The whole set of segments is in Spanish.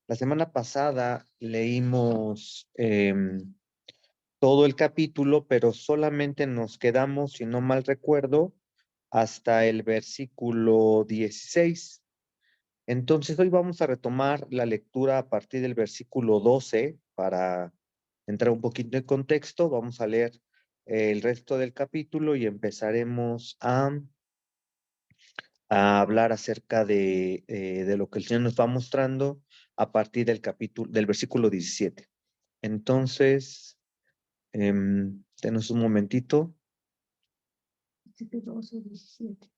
La semana pasada leímos todo el capítulo, pero solamente nos quedamos, si no mal recuerdo, hasta el versículo 16. Entonces, hoy vamos a retomar la lectura a partir del versículo 12 para entrar un poquito en contexto. Vamos a leer el resto del capítulo y empezaremos a hablar acerca de lo que el Señor nos va mostrando a partir del capítulo, del versículo 17. Entonces, denos un momentito. 12, 17.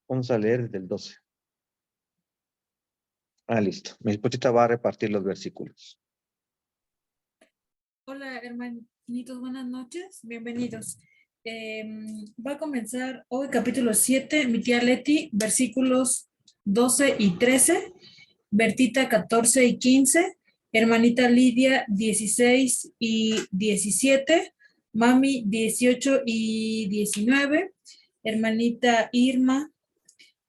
Vamos a leer desde el 12. Listo. Mi esposita va a repartir los versículos. Hola, hermanitos, buenas noches, bienvenidos. Va a comenzar hoy capítulo 7, mi tía Leti, versículos 12 y 13, Bertita 14 y 15, hermanita Lidia 16 y 17, mami 18 y 19, hermanita Irma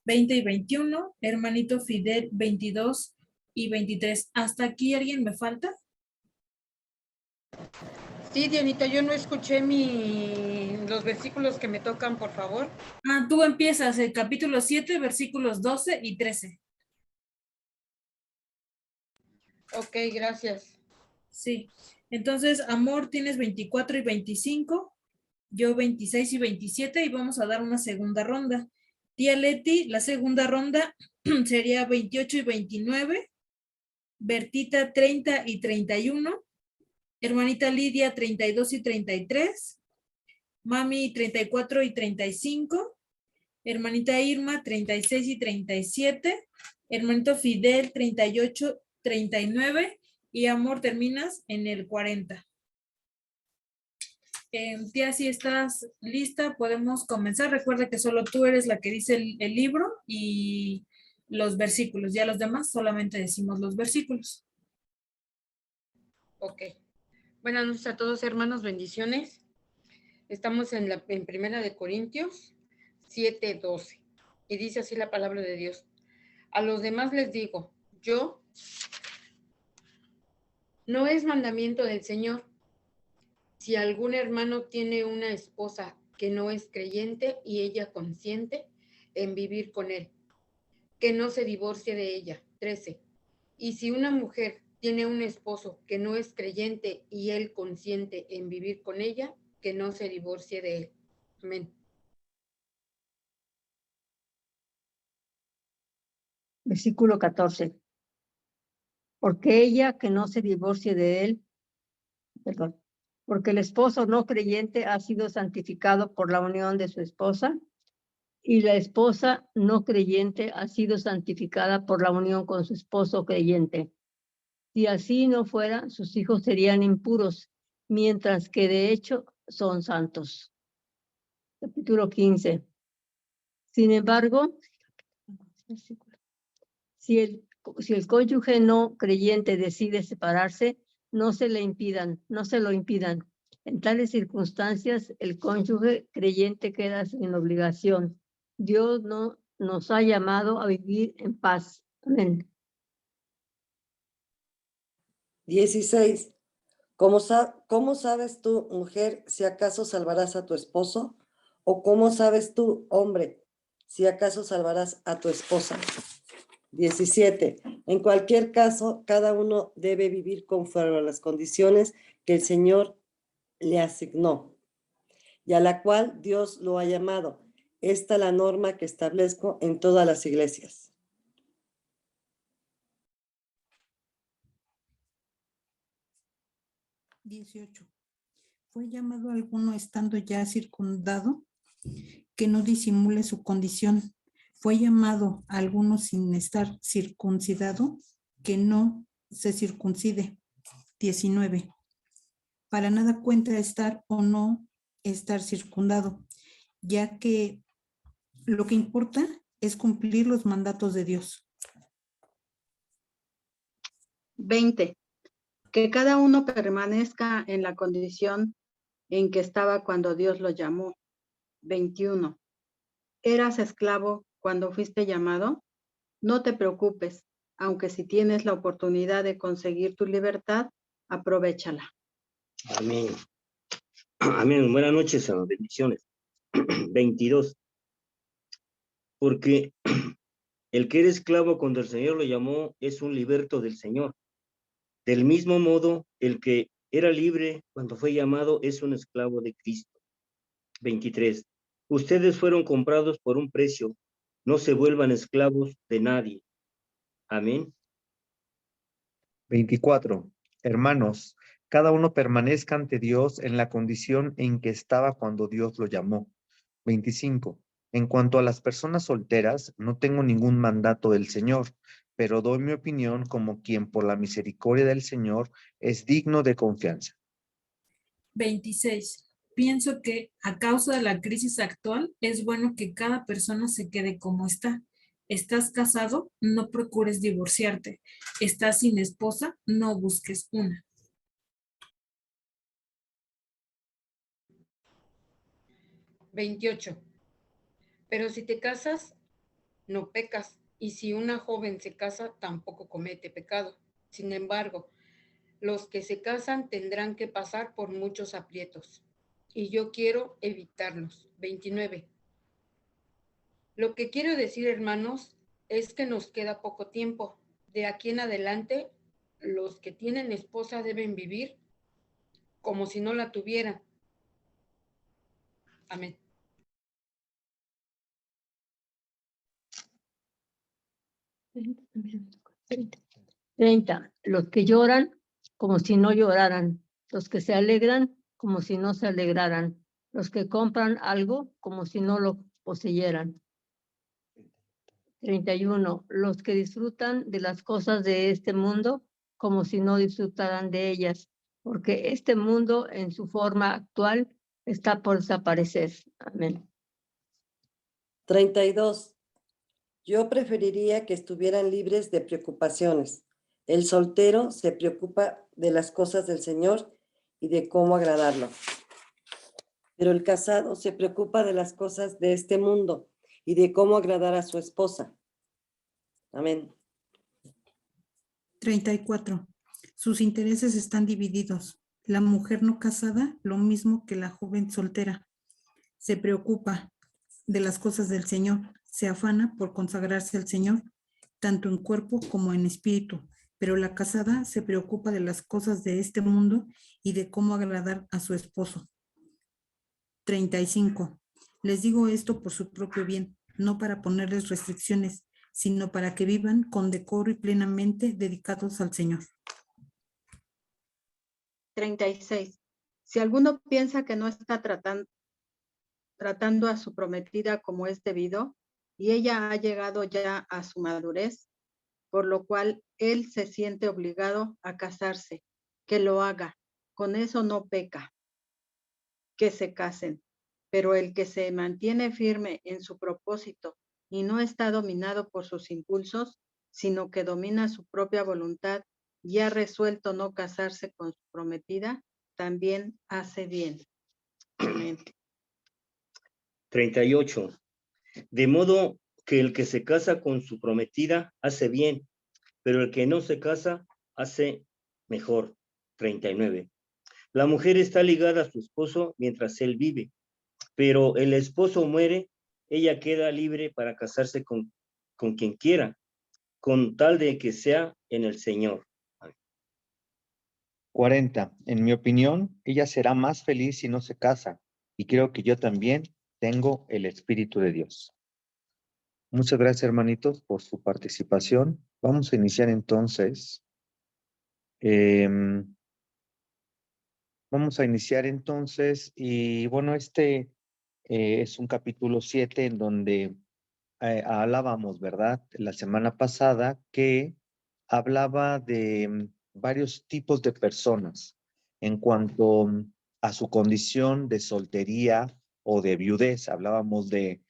20 y 21, hermanito Fidel 22 y 23. ¿Hasta aquí alguien me falta? Sí, Dianita, yo no escuché los versículos que me tocan, por favor. Tú empiezas el capítulo 7, versículos 12 y 13. Ok, gracias. Sí. Entonces, amor, tienes 24 y 25, yo 26 y 27 y vamos a dar una segunda ronda. Tía Leti, la segunda ronda sería 28 y 29, Bertita 30 y 31, hermanita Lidia 32 y 33, mami 34 y 35, hermanita Irma 36 y 37, hermanito Fidel 38, 39 y amor terminas en el 40. Tía, si estás lista, podemos comenzar. Recuerda que solo tú eres la que dice el libro y los versículos. Ya los demás solamente decimos los versículos. Ok. Buenas noches a todos, hermanos, bendiciones. Estamos en Primera de Corintios 7:12 y dice así la palabra de Dios. A los demás les digo, yo no es mandamiento del Señor. Si algún hermano tiene una esposa que no es creyente y ella consiente en vivir con él, que no se divorcie de ella. 13. Y si una mujer tiene un esposo que no es creyente y él consiente en vivir con ella, que no se divorcie de él. Amén. Versículo 14. Porque ella que no se divorcie de él, perdón, porque el esposo no creyente ha sido santificado por la unión de su esposa, y la esposa no creyente ha sido santificada por la unión con su esposo creyente. Si así no fuera, sus hijos serían impuros, mientras que de hecho son santos. Capítulo 15. Sin embargo, si el cónyuge no creyente decide separarse, no se lo impidan. En tales circunstancias, el cónyuge creyente queda sin obligación. Dios no nos ha llamado a vivir en paz. Amén. 16. ¿Cómo sabes tú, mujer, si acaso salvarás a tu esposo? ¿O cómo sabes tú, hombre, si acaso salvarás a tu esposa? 17. En cualquier caso, cada uno debe vivir conforme a las condiciones que el Señor le asignó y a la cual Dios lo ha llamado. Esta es la norma que establezco en todas las iglesias. ¿Fue llamado alguno estando ya circundado? Que no disimule su condición. ¿Fue llamado alguno sin estar circuncidado? Que no se circuncide. 19. Para nada cuenta estar o no estar circundado, ya que lo que importa es cumplir los mandatos de Dios. 20. Que cada uno permanezca en la condición en que estaba cuando Dios lo llamó. 21. ¿Eras esclavo cuando fuiste llamado? No te preocupes, aunque si tienes la oportunidad de conseguir tu libertad, aprovéchala. Amén. Amén. Buenas noches, bendiciones. 22. Porque el que era esclavo cuando el Señor lo llamó es un liberto del Señor. Del mismo modo, el que era libre cuando fue llamado es un esclavo de Cristo. 23. Ustedes fueron comprados por un precio. No se vuelvan esclavos de nadie. Amén. 24. Hermanos, cada uno permanezca ante Dios en la condición en que estaba cuando Dios lo llamó. 25. En cuanto a las personas solteras, no tengo ningún mandato del Señor, pero doy mi opinión como quien por la misericordia del Señor es digno de confianza. 26. Pienso que a causa de la crisis actual es bueno que cada persona se quede como está. ¿Estás casado? No procures divorciarte. ¿Estás sin esposa? No busques una. 28. Pero si te casas, no pecas, y si una joven se casa, tampoco comete pecado. Sin embargo, los que se casan tendrán que pasar por muchos aprietos, y yo quiero evitarlos. 29. Lo que quiero decir, hermanos, es que nos queda poco tiempo. De aquí en adelante, los que tienen esposa deben vivir como si no la tuvieran. Amén. 30. Los que lloran como si no lloraran. Los que se alegran como si no se alegraran. Los que compran algo como si no lo poseyeran. 31. Los que disfrutan de las cosas de este mundo como si no disfrutaran de ellas, porque este mundo en su forma actual está por desaparecer. Amén. 32. Yo preferiría que estuvieran libres de preocupaciones. El soltero se preocupa de las cosas del Señor y de cómo agradarlo. Pero el casado se preocupa de las cosas de este mundo y de cómo agradar a su esposa. Amén. 34. Sus intereses están divididos. La mujer no casada, lo mismo que la joven soltera, se preocupa de las cosas del Señor, se afana por consagrarse al Señor, tanto en cuerpo como en espíritu, pero la casada se preocupa de las cosas de este mundo y de cómo agradar a su esposo. 35. Les digo esto por su propio bien, no para ponerles restricciones, sino para que vivan con decoro y plenamente dedicados al Señor. 36. Si alguno piensa que no está tratando a su prometida como es debido, y ella ha llegado ya a su madurez, por lo cual él se siente obligado a casarse, que lo haga. Con eso no peca, que se casen. Pero el que se mantiene firme en su propósito y no está dominado por sus impulsos, sino que domina su propia voluntad y ha resuelto no casarse con su prometida, también hace bien. Amén. 38. De modo que el que se casa con su prometida hace bien, pero el que no se casa hace mejor. 39. La mujer está ligada a su esposo mientras él vive, pero el esposo muere, ella queda libre para casarse con quien quiera, con tal de que sea en el Señor. 40. En mi opinión, ella será más feliz si no se casa, y creo que yo también tengo el Espíritu de Dios. Muchas gracias, hermanitos, por su participación. Vamos a iniciar entonces. Y bueno, es un capítulo 7 en donde hablábamos, ¿verdad? La semana pasada que hablaba de varios tipos de personas en cuanto a su condición de soltería o de viudez. Hablábamos de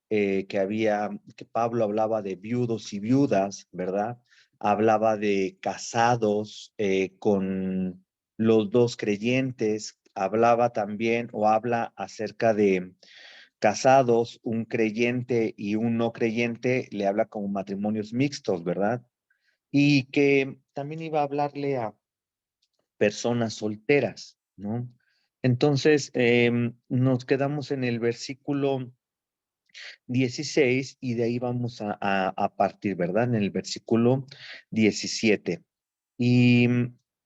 que Pablo hablaba de viudos y viudas, ¿verdad? Hablaba de casados con los dos creyentes, hablaba también o habla acerca de casados, un creyente y un no creyente, le habla como matrimonios mixtos, ¿verdad? y que también iba a hablarle a personas solteras, ¿no? Entonces, nos quedamos en el versículo 16 y de ahí vamos a partir, ¿verdad? En el versículo 17. Y,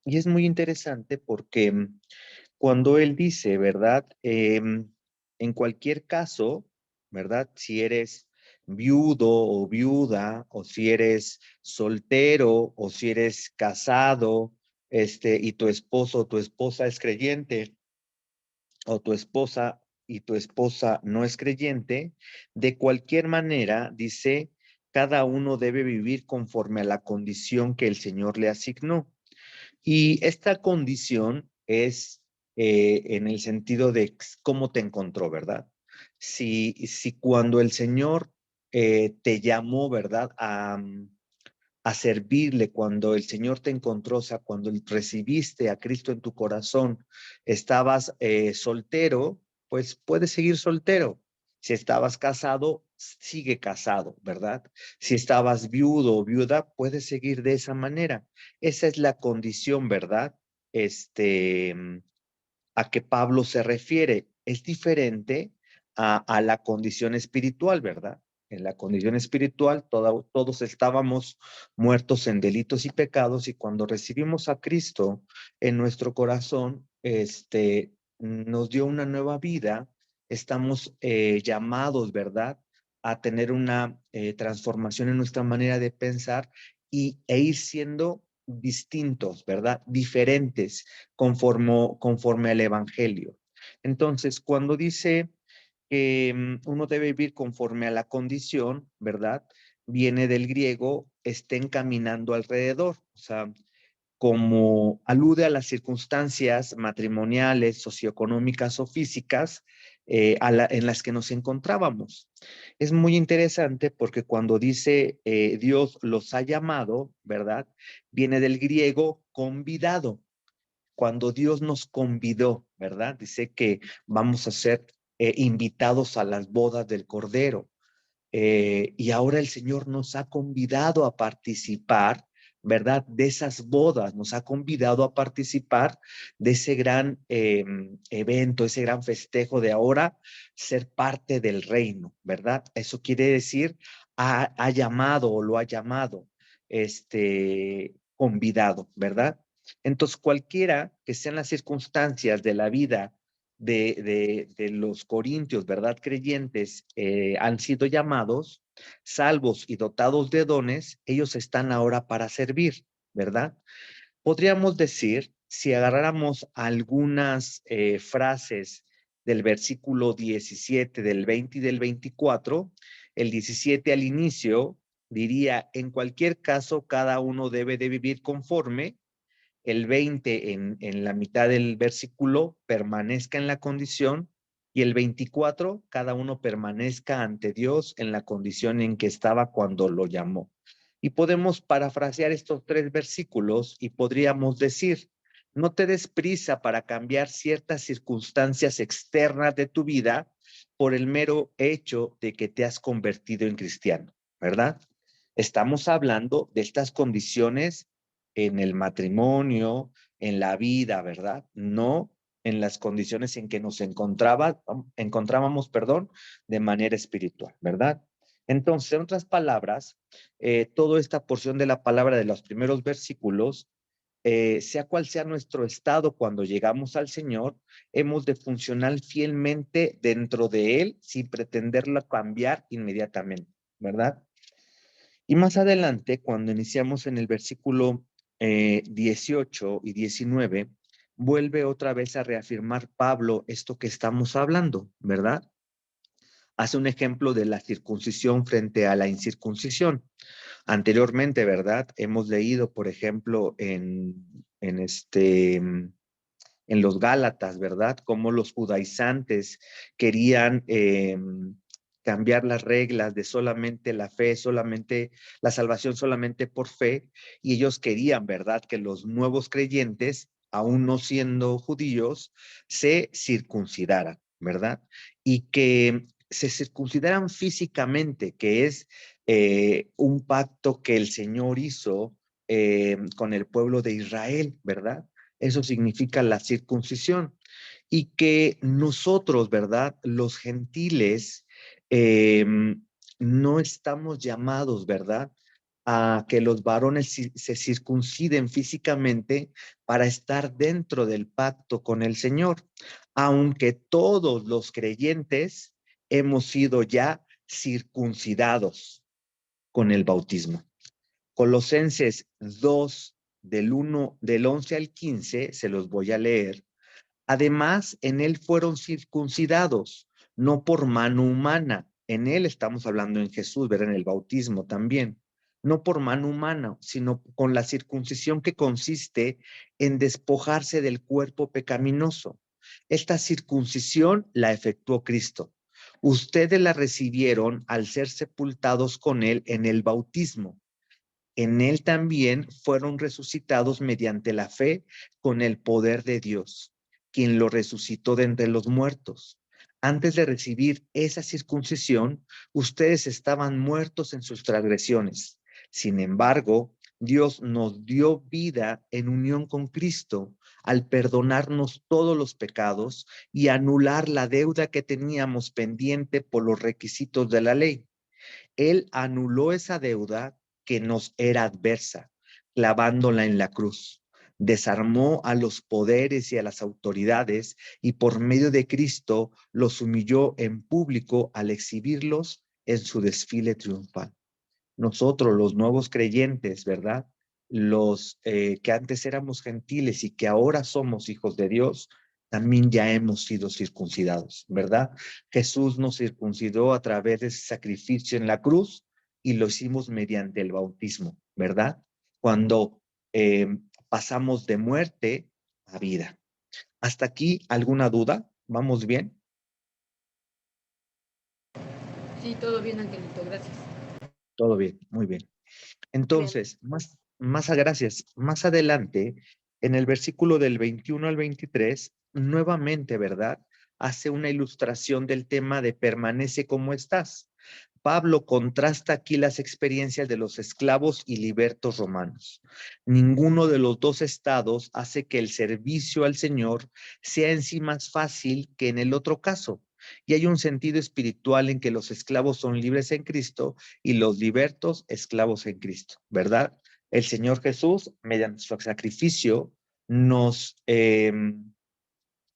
y es muy interesante porque cuando él dice, ¿verdad? En cualquier caso, ¿verdad? Si eres viudo o viuda, o si eres soltero, o si eres casado, y tu esposo o tu esposa es creyente, o tu esposa y tu esposa no es creyente, de cualquier manera, dice, cada uno debe vivir conforme a la condición que el Señor le asignó. Y esta condición es en el sentido de cómo te encontró, ¿verdad? Si cuando el Señor te llamó, ¿verdad? A servirle, cuando el Señor te encontró, o sea, cuando recibiste a Cristo en tu corazón, estabas soltero, pues puedes seguir soltero. Si estabas casado, sigue casado, ¿verdad? Si estabas viudo o viuda, puedes seguir de esa manera. Esa es la condición, ¿verdad? Este, a que Pablo se refiere. Es diferente a la condición espiritual, ¿verdad? En la condición espiritual todos estábamos muertos en delitos y pecados y cuando recibimos a Cristo en nuestro corazón, nos dio una nueva vida, estamos llamados, ¿verdad? A tener una transformación en nuestra manera de pensar e ir siendo distintos, ¿verdad? Diferentes conforme al Evangelio. Entonces, cuando dice que uno debe vivir conforme a la condición, ¿verdad? Viene del griego, estén caminando alrededor, o sea, como alude a las circunstancias matrimoniales, socioeconómicas o físicas en las que nos encontrábamos. Es muy interesante porque cuando dice Dios los ha llamado, ¿verdad? Viene del griego convidado. Cuando Dios nos convidó, ¿verdad? Dice que vamos a ser invitados a las bodas del Cordero. Y ahora el Señor nos ha convidado a participar, ¿verdad? De esas bodas, nos ha convidado a participar de ese gran evento, ese gran festejo de ahora ser parte del reino, ¿verdad? Eso quiere decir, ha llamado o lo ha llamado, convidado, ¿verdad? Entonces, cualquiera que sean las circunstancias de la vida de los corintios, ¿verdad? Creyentes han sido llamados, salvos y dotados de dones, ellos están ahora para servir, ¿verdad? Podríamos decir, si agarráramos algunas frases del versículo 17, del 20 y del 24, el 17 al inicio diría, en cualquier caso, cada uno debe de vivir conforme el 20 en la mitad del versículo permanezca en la condición y el 24 cada uno permanezca ante Dios en la condición en que estaba cuando lo llamó. Y podemos parafrasear estos tres versículos y podríamos decir, no te des prisa para cambiar ciertas circunstancias externas de tu vida por el mero hecho de que te has convertido en cristiano, ¿verdad? Estamos hablando de estas condiciones en el matrimonio, en la vida, ¿verdad? No en las condiciones en que nos encontrábamos, perdón, de manera espiritual, ¿verdad? Entonces, en otras palabras, toda esta porción de la palabra de los primeros versículos, sea cual sea nuestro estado cuando llegamos al Señor, hemos de funcionar fielmente dentro de Él sin pretenderlo cambiar inmediatamente, ¿verdad? Y más adelante, cuando iniciamos en el versículo 18 y 19, vuelve otra vez a reafirmar Pablo esto que estamos hablando, ¿verdad? Hace un ejemplo de la circuncisión frente a la incircuncisión. Anteriormente, ¿verdad? Hemos leído, por ejemplo, en los Gálatas, ¿verdad? Cómo los judaizantes querían cambiar las reglas de solamente la fe, solamente la salvación solamente por fe, y ellos querían, ¿verdad? Que los nuevos creyentes, aún no siendo judíos, se circuncidaran, ¿verdad? Y que se circuncidaran físicamente, que es un pacto que el Señor hizo con el pueblo de Israel, ¿verdad? Eso significa la circuncisión. Y que nosotros, ¿verdad? Los gentiles, no estamos llamados, ¿verdad? A que los varones se circunciden físicamente para estar dentro del pacto con el Señor, aunque todos los creyentes hemos sido ya circuncidados con el bautismo. Colosenses 2, del 11 al 15, se los voy a leer. Además, en él fueron circuncidados, no por mano humana. En él estamos hablando en Jesús, ¿verdad? En el bautismo también. No por mano humana, sino con la circuncisión que consiste en despojarse del cuerpo pecaminoso. Esta circuncisión la efectuó Cristo. Ustedes la recibieron al ser sepultados con él en el bautismo. En él también fueron resucitados mediante la fe con el poder de Dios, quien lo resucitó de entre los muertos. Antes de recibir esa circuncisión, ustedes estaban muertos en sus transgresiones. Sin embargo, Dios nos dio vida en unión con Cristo al perdonarnos todos los pecados y anular la deuda que teníamos pendiente por los requisitos de la ley. Él anuló esa deuda que nos era adversa, clavándola en la cruz. Desarmó a los poderes y a las autoridades y por medio de Cristo los humilló en público al exhibirlos en su desfile triunfal. Nosotros, los nuevos creyentes, ¿verdad? Los que antes éramos gentiles y que ahora somos hijos de Dios, también ya hemos sido circuncidados, ¿verdad? Jesús nos circuncidó a través de ese sacrificio en la cruz y lo hicimos mediante el bautismo, ¿verdad? Cuando pasamos de muerte a vida. ¿Hasta aquí alguna duda? ¿Vamos bien? Sí, todo bien, Angelito, gracias. Todo bien, muy bien. Entonces, gracias. Más adelante, en el versículo del 21 al 23, nuevamente, ¿verdad? Hace una ilustración del tema de permanece como estás. Pablo contrasta aquí las experiencias de los esclavos y libertos romanos. Ninguno de los dos estados hace que el servicio al Señor sea en sí más fácil que en el otro caso. Y hay un sentido espiritual en que los esclavos son libres en Cristo y los libertos esclavos en Cristo, ¿verdad? El Señor Jesús, mediante su sacrificio, nos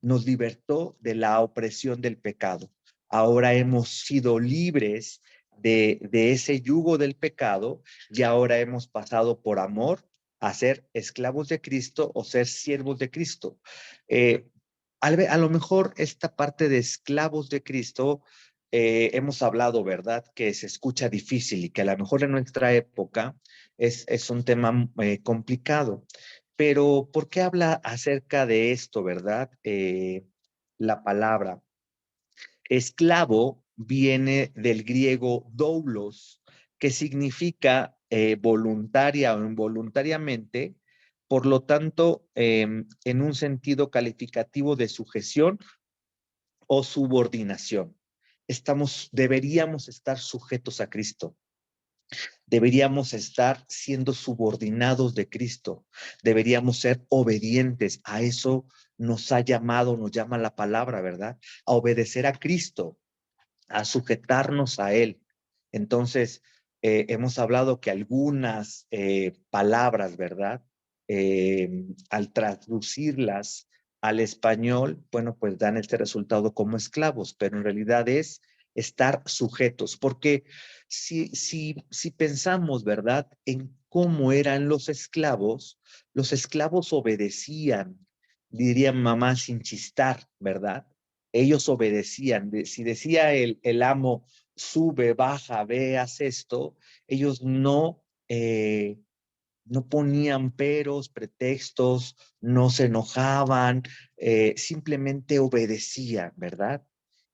libertó de la opresión del pecado. Ahora hemos sido libres de ese yugo del pecado y ahora hemos pasado por amor a ser esclavos de Cristo o ser siervos de Cristo. A lo mejor esta parte de esclavos de Cristo, hemos hablado, ¿verdad? Que se escucha difícil y que a lo mejor en nuestra época es un tema complicado. Pero, ¿por qué habla acerca de esto, verdad? La palabra esclavo viene del griego doulos, que significa voluntaria o involuntariamente, por lo tanto, en un sentido calificativo de sujeción o subordinación. Deberíamos estar sujetos a Cristo. Deberíamos estar siendo subordinados de Cristo. Deberíamos ser obedientes. A eso nos llama la palabra, ¿verdad? A obedecer a Cristo, a sujetarnos a Él. Entonces, hemos hablado que algunas palabras, ¿verdad? Al traducirlas al español, bueno, pues dan este resultado como esclavos, pero en realidad es estar sujetos, porque si pensamos, ¿verdad?, en cómo eran los esclavos obedecían, dirían mamá sin chistar, ¿verdad? Ellos obedecían. Si decía el amo, sube, baja, ve, haz esto, ellos no ponían peros, pretextos, no se enojaban, simplemente obedecían, ¿verdad?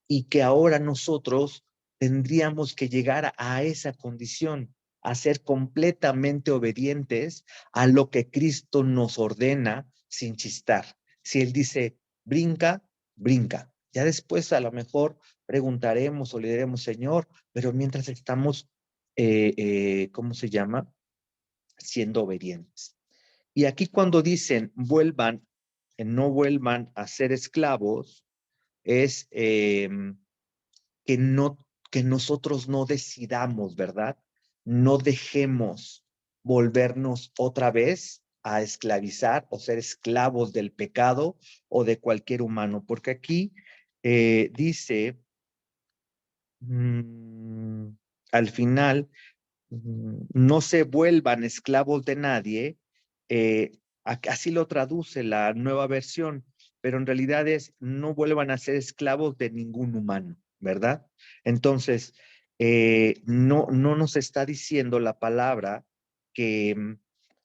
Y que ahora nosotros tendríamos que llegar a esa condición, a ser completamente obedientes a lo que Cristo nos ordena sin chistar. Si Él dice, brinca, brinca. Ya después a lo mejor preguntaremos o le diremos, Señor, pero mientras estamos, ¿cómo se llama? siendo obedientes. Y aquí cuando dicen vuelvan, no vuelvan a ser esclavos, es que nosotros no decidamos, ¿verdad? No dejemos volvernos otra vez a esclavizar o ser esclavos del pecado o de cualquier humano, porque aquí dice al final, no se vuelvan esclavos de nadie, así lo traduce la nueva versión, pero en realidad es no vuelvan a ser esclavos de ningún humano, ¿verdad? Entonces, no nos está diciendo la palabra que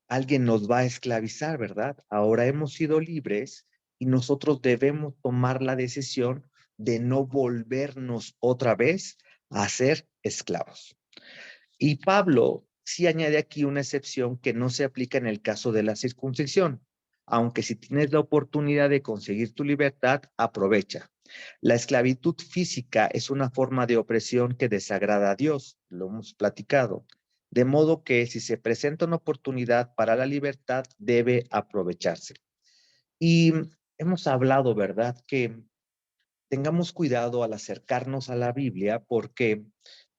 alguien nos va a esclavizar, ¿verdad? Ahora hemos sido libres y nosotros debemos tomar la decisión de no volvernos otra vez a ser esclavos. Y Pablo sí añade aquí una excepción que no se aplica en el caso de la circuncisión, aunque si tienes la oportunidad de conseguir tu libertad, aprovecha. La esclavitud física es una forma de opresión que desagrada a Dios, lo hemos platicado. De modo que si se presenta una oportunidad para la libertad, debe aprovecharse. Y hemos hablado, ¿verdad?, que tengamos cuidado al acercarnos a la Biblia porque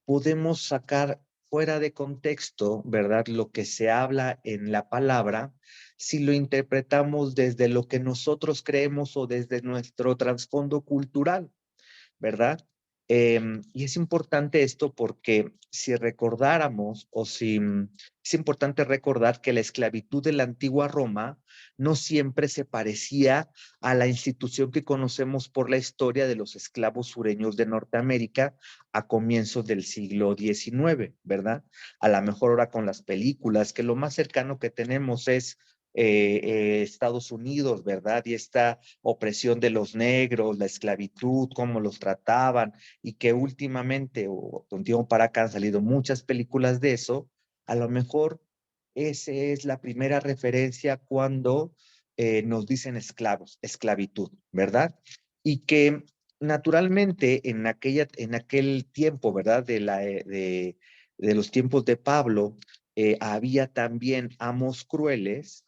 podemos sacar fuera de contexto, ¿verdad?, lo que se habla en la palabra si lo interpretamos desde lo que nosotros creemos o desde nuestro trasfondo cultural, ¿verdad? Y es importante esto porque si recordáramos es importante recordar que la esclavitud de la antigua Roma no siempre se parecía a la institución que conocemos por la historia de los esclavos sureños de Norteamérica a comienzos del siglo XIX, ¿verdad? A lo mejor ahora con las películas, que lo más cercano que tenemos es Estados Unidos, ¿verdad? Y esta opresión de los negros, la esclavitud, cómo los trataban, y que últimamente, o de un tiempo para acá, han salido muchas películas de eso. A lo mejor esa es la primera referencia cuando nos dicen esclavos, esclavitud, ¿verdad? Y que naturalmente en aquel tiempo, ¿verdad? De los tiempos de Pablo, había también amos crueles.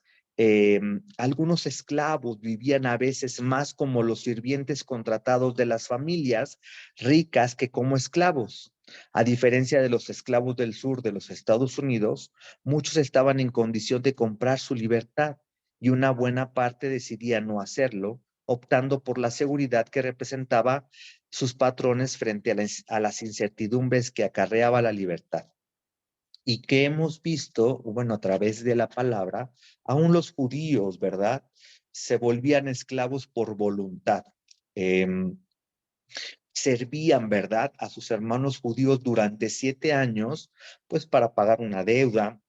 Algunos esclavos vivían a veces más como los sirvientes contratados de las familias ricas que como esclavos. A diferencia de los esclavos del sur de los Estados Unidos, muchos estaban en condición de comprar su libertad y una buena parte decidía no hacerlo, optando por la seguridad que representaba sus patrones frente a las incertidumbres que acarreaba la libertad. Y que hemos visto, bueno, a través de la palabra, aún los judíos, ¿verdad?, se volvían esclavos por voluntad. Servían, ¿verdad?, a sus hermanos judíos durante 7 años, pues para pagar una deuda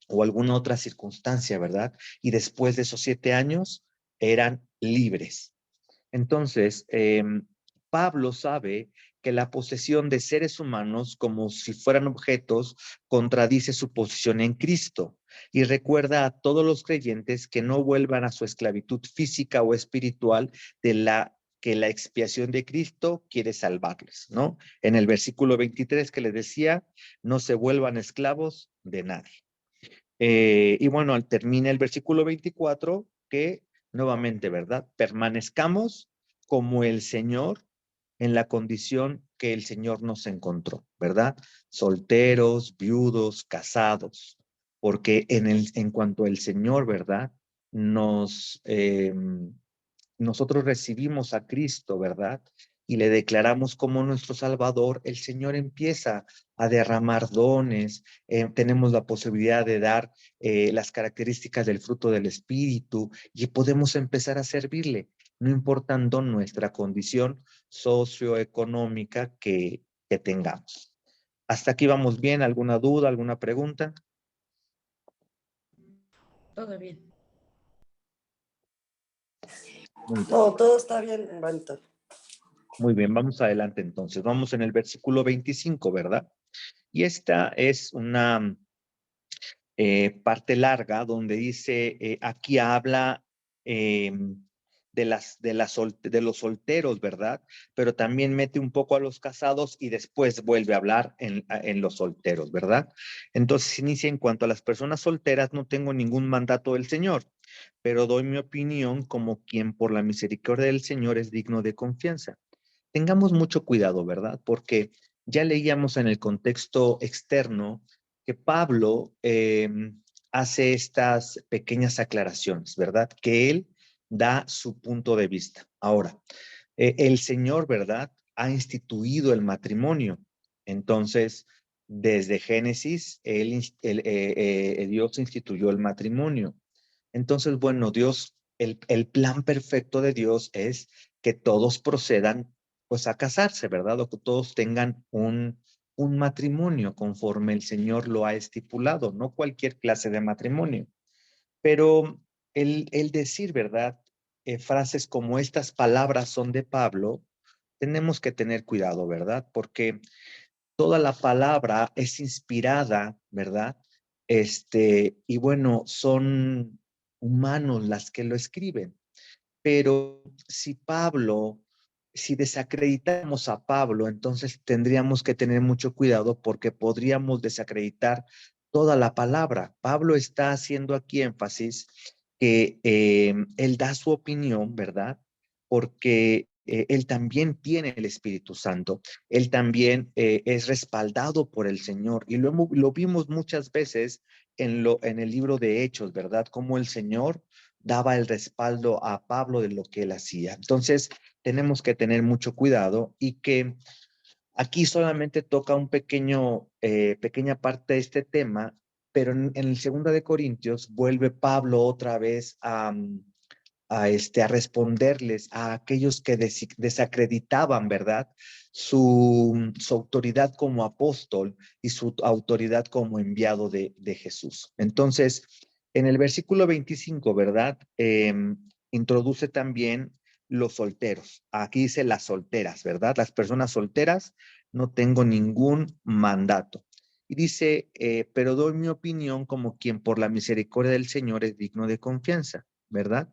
o alguna otra circunstancia, ¿verdad? Y después de esos 7 años eran libres. Entonces, Pablo sabe que la posesión de seres humanos como si fueran objetos contradice su posición en Cristo y recuerda a todos los creyentes que no vuelvan a su esclavitud física o espiritual de la que la expiación de Cristo quiere salvarles, ¿no? En el versículo 23 que les decía, no se vuelvan esclavos de nadie. Y bueno, termina el versículo 24 que nuevamente, ¿verdad? Permanezcamos como el Señor en la condición que el Señor nos encontró, ¿verdad? Solteros, viudos, casados, porque en cuanto el Señor, ¿verdad? Nosotros recibimos a Cristo, ¿verdad? Y le declaramos como nuestro Salvador, el Señor empieza a derramar dones, tenemos la posibilidad de dar las características del fruto del Espíritu y podemos empezar a servirle, no importando nuestra condición socioeconómica que tengamos. ¿Hasta aquí vamos bien? ¿Alguna duda, alguna pregunta? Todo bien. Muy bien. No, todo está bien, Vanito. Muy bien, vamos adelante entonces. Vamos en el versículo 25, ¿verdad? Y esta es una parte larga donde dice, aquí habla de de los solteros, ¿verdad? Pero también mete un poco a los casados y después vuelve a hablar en los solteros, ¿verdad? Entonces inicia en cuanto a las personas solteras, no tengo ningún mandato del Señor, pero doy mi opinión como quien por la misericordia del Señor es digno de confianza. Tengamos mucho cuidado, ¿verdad? Porque ya leíamos en el contexto externo que Pablo hace estas pequeñas aclaraciones, ¿verdad? Que él da su punto de vista. Ahora, el Señor, ¿verdad? Ha instituido el matrimonio. Entonces, desde Génesis, Dios instituyó el matrimonio. Entonces, bueno, el plan perfecto de Dios es que todos procedan pues a casarse, ¿verdad? O que todos tengan un matrimonio conforme el Señor lo ha estipulado, no cualquier clase de matrimonio. Pero el decir, ¿verdad? Frases como estas palabras son de Pablo, tenemos que tener cuidado, ¿verdad? Porque toda la palabra es inspirada, ¿verdad? Y bueno, son humanos las que lo escriben. Pero si desacreditamos a Pablo, entonces tendríamos que tener mucho cuidado porque podríamos desacreditar toda la palabra. Pablo está haciendo aquí énfasis que él da su opinión, ¿verdad? Porque él también tiene el Espíritu Santo, él también es respaldado por el Señor y lo vimos muchas veces en el libro de Hechos, ¿verdad? Como el Señor daba el respaldo a Pablo de lo que él hacía. Entonces, tenemos que tener mucho cuidado y que aquí solamente toca pequeña parte de este tema, pero en el 2 de Corintios vuelve Pablo otra vez a responderles a aquellos que desacreditaban, ¿verdad? Su autoridad como apóstol y su autoridad como enviado de Jesús. Entonces, en el versículo 25, ¿verdad? Introduce también los solteros. Aquí dice las solteras, ¿verdad? Las personas solteras no tengo ningún mandato. Y dice, pero doy mi opinión como quien por la misericordia del Señor es digno de confianza, ¿verdad?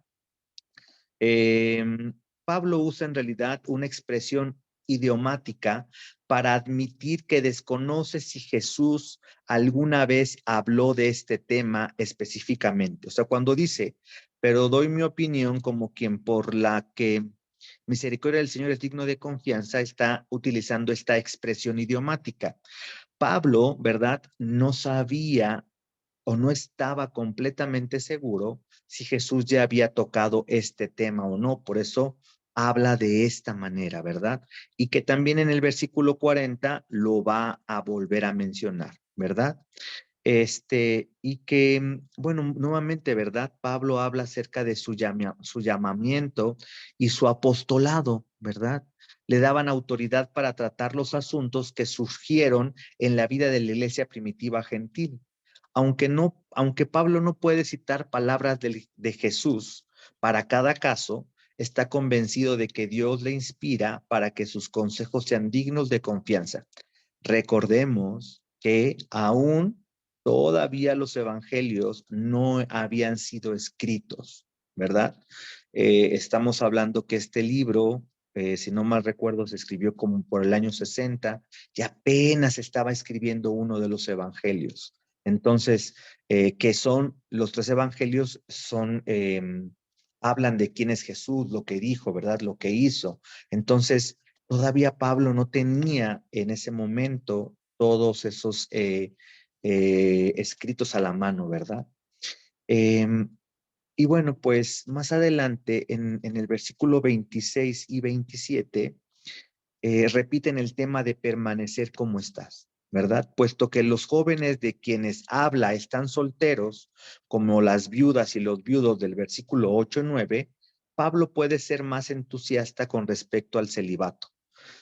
Pablo usa en realidad una expresión idiomática para admitir que desconoce si Jesús alguna vez habló de este tema específicamente. O sea, cuando dice, pero doy mi opinión como quien por la que misericordia del Señor es digno de confianza, está utilizando esta expresión idiomática. Pablo, ¿verdad? No sabía o no estaba completamente seguro si Jesús ya había tocado este tema o no. Por eso habla de esta manera, ¿verdad? Y que también en el versículo 40 lo va a volver a mencionar, ¿verdad? Y que, bueno, nuevamente, ¿verdad? Pablo habla acerca de su llamamiento y su apostolado, ¿verdad? Le daban autoridad para tratar los asuntos que surgieron en la vida de la iglesia primitiva gentil. Aunque Pablo no puede citar palabras de Jesús para cada caso, está convencido de que Dios le inspira para que sus consejos sean dignos de confianza. Recordemos que aún todavía los evangelios no habían sido escritos, ¿verdad? Estamos hablando que este libro, si no mal recuerdo, se escribió como por el año 60 y apenas estaba escribiendo uno de los evangelios. Entonces, que son los 3 evangelios, hablan de quién es Jesús, lo que dijo, ¿verdad? Lo que hizo. Entonces, todavía Pablo no tenía en ese momento todos esos escritos a la mano, ¿verdad? Y bueno, pues más adelante en el versículo 26 y 27 repiten el tema de permanecer como estás, ¿verdad? Puesto que los jóvenes de quienes habla están solteros, como las viudas y los viudos del versículo 8 y 9, Pablo puede ser más entusiasta con respecto al celibato.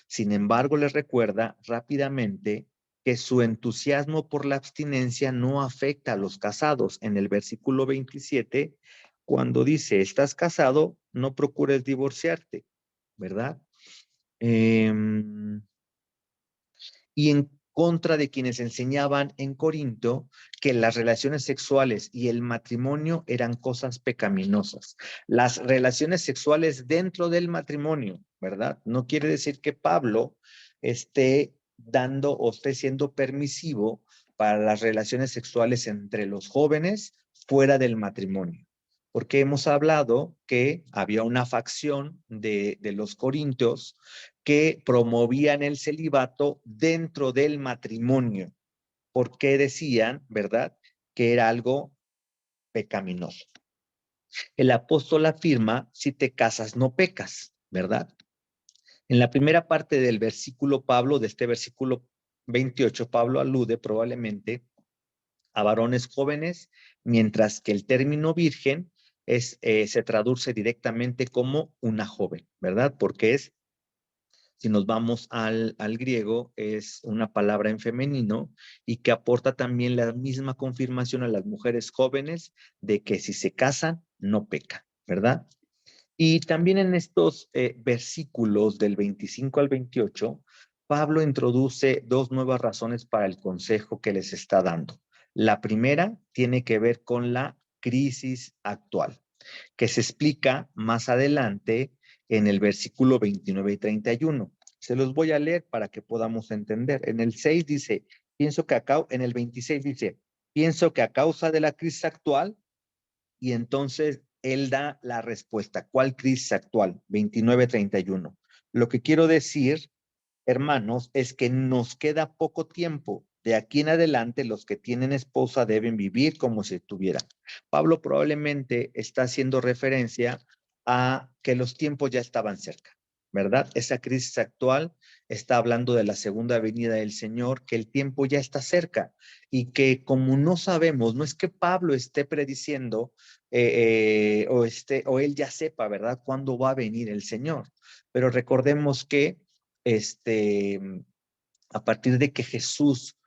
Sin embargo, les recuerda rápidamente que su entusiasmo por la abstinencia no afecta a los casados. En el versículo 27, cuando dice, estás casado, no procures divorciarte, ¿verdad? Y contra de quienes enseñaban en Corinto que las relaciones sexuales y el matrimonio eran cosas pecaminosas. Las relaciones sexuales dentro del matrimonio, ¿verdad? No quiere decir que Pablo esté dando o esté siendo permisivo para las relaciones sexuales entre los jóvenes fuera del matrimonio. Porque hemos hablado que había una facción de los corintios que promovían el celibato dentro del matrimonio, porque decían, ¿verdad?, que era algo pecaminoso. El apóstol afirma, si te casas no pecas, ¿verdad? En la primera parte del versículo Pablo, de este versículo 28, Pablo alude probablemente a varones jóvenes, mientras que el término virgen se traduce directamente como una joven, ¿verdad? Porque es, si nos vamos al griego, es una palabra en femenino y que aporta también la misma confirmación a las mujeres jóvenes de que si se casan, no pecan, ¿verdad? Y también en estos versículos del 25 al 28, Pablo introduce dos nuevas razones para el consejo que les está dando. La primera tiene que ver con la crisis actual, que se explica más adelante en el versículo 29 y 31. Se los voy a leer para que podamos entender. En el 6 dice, en el 26 dice, pienso que a causa de la crisis actual, y entonces él da la respuesta. ¿Cuál crisis actual? 29-31. Lo que quiero decir, hermanos, es que nos queda poco tiempo. De aquí en adelante, los que tienen esposa deben vivir como si tuvieran. Pablo probablemente está haciendo referencia a que los tiempos ya estaban cerca, ¿verdad? Esa crisis actual está hablando de la segunda venida del Señor, que el tiempo ya está cerca y que como no sabemos, no es que Pablo esté prediciendo o él ya sepa, ¿verdad?, cuándo va a venir el Señor. Pero recordemos que a partir de que Jesús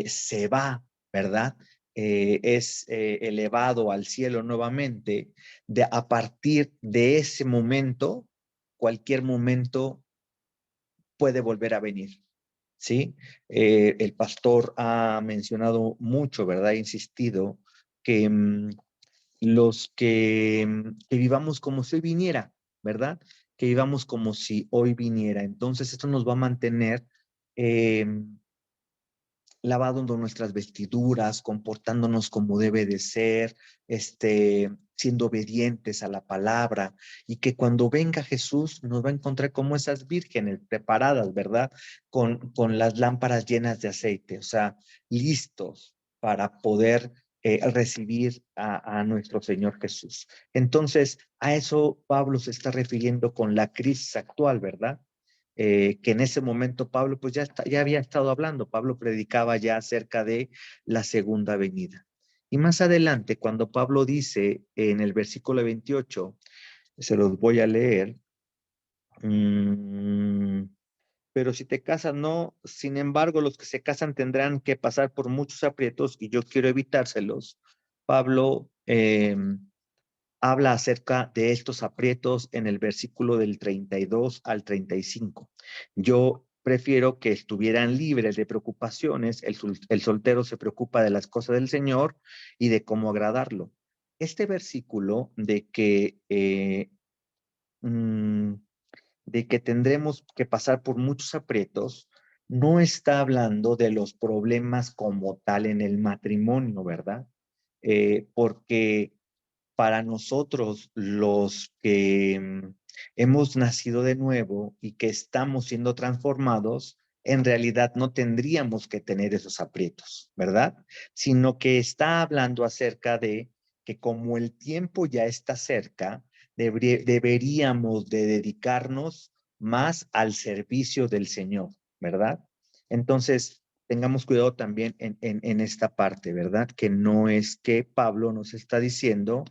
se va, ¿verdad?, es elevado al cielo nuevamente, a partir de ese momento, cualquier momento puede volver a venir, ¿sí? El pastor ha mencionado mucho, ¿verdad?, ha insistido que que vivamos como si hoy viniera, ¿verdad? Que vivamos como si hoy viniera. Entonces, esto nos va a mantener lavando nuestras vestiduras, comportándonos como debe de ser, siendo obedientes a la palabra, y que cuando venga Jesús nos va a encontrar como esas vírgenes preparadas, ¿verdad? Con las lámparas llenas de aceite, o sea, listos para poder recibir a nuestro Señor Jesús. Entonces, a eso Pablo se está refiriendo con la crisis actual, ¿verdad? Que en ese momento Pablo pues ya había estado hablando, Pablo predicaba ya acerca de la segunda venida. Y más adelante, cuando Pablo dice en el versículo 28, se los voy a leer, pero si te casas no, sin embargo los que se casan tendrán que pasar por muchos aprietos y yo quiero evitárselos. Pablo habla acerca de estos aprietos en el versículo del 32 al 35. Yo prefiero que estuvieran libres de preocupaciones. El soltero se preocupa de las cosas del Señor y de cómo agradarlo. Este versículo de que tendremos que pasar por muchos aprietos, no está hablando de los problemas como tal en el matrimonio, ¿verdad? Porque para nosotros los que hemos nacido de nuevo y que estamos siendo transformados, en realidad no tendríamos que tener esos aprietos, ¿verdad? Sino que está hablando acerca de que como el tiempo ya está cerca, deberíamos de dedicarnos más al servicio del Señor, ¿verdad? Entonces, tengamos cuidado también en esta parte, ¿verdad? Que no es que Pablo nos está diciendo,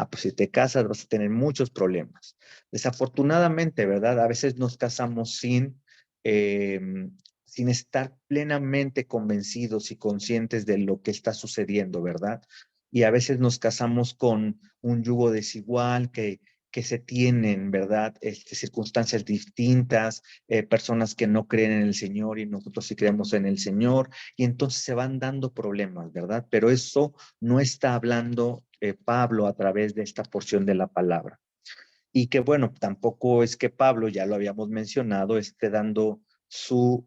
pues si te casas vas a tener muchos problemas. Desafortunadamente, ¿verdad? A veces nos casamos sin estar plenamente convencidos y conscientes de lo que está sucediendo, ¿verdad? Y a veces nos casamos con un yugo desigual que se tienen, ¿verdad? Circunstancias distintas, personas que no creen en el Señor y nosotros sí creemos en el Señor, y entonces se van dando problemas, ¿verdad? Pero eso no está hablando Pablo a través de esta porción de la palabra. Y que bueno, tampoco es que Pablo, ya lo habíamos mencionado, esté dando su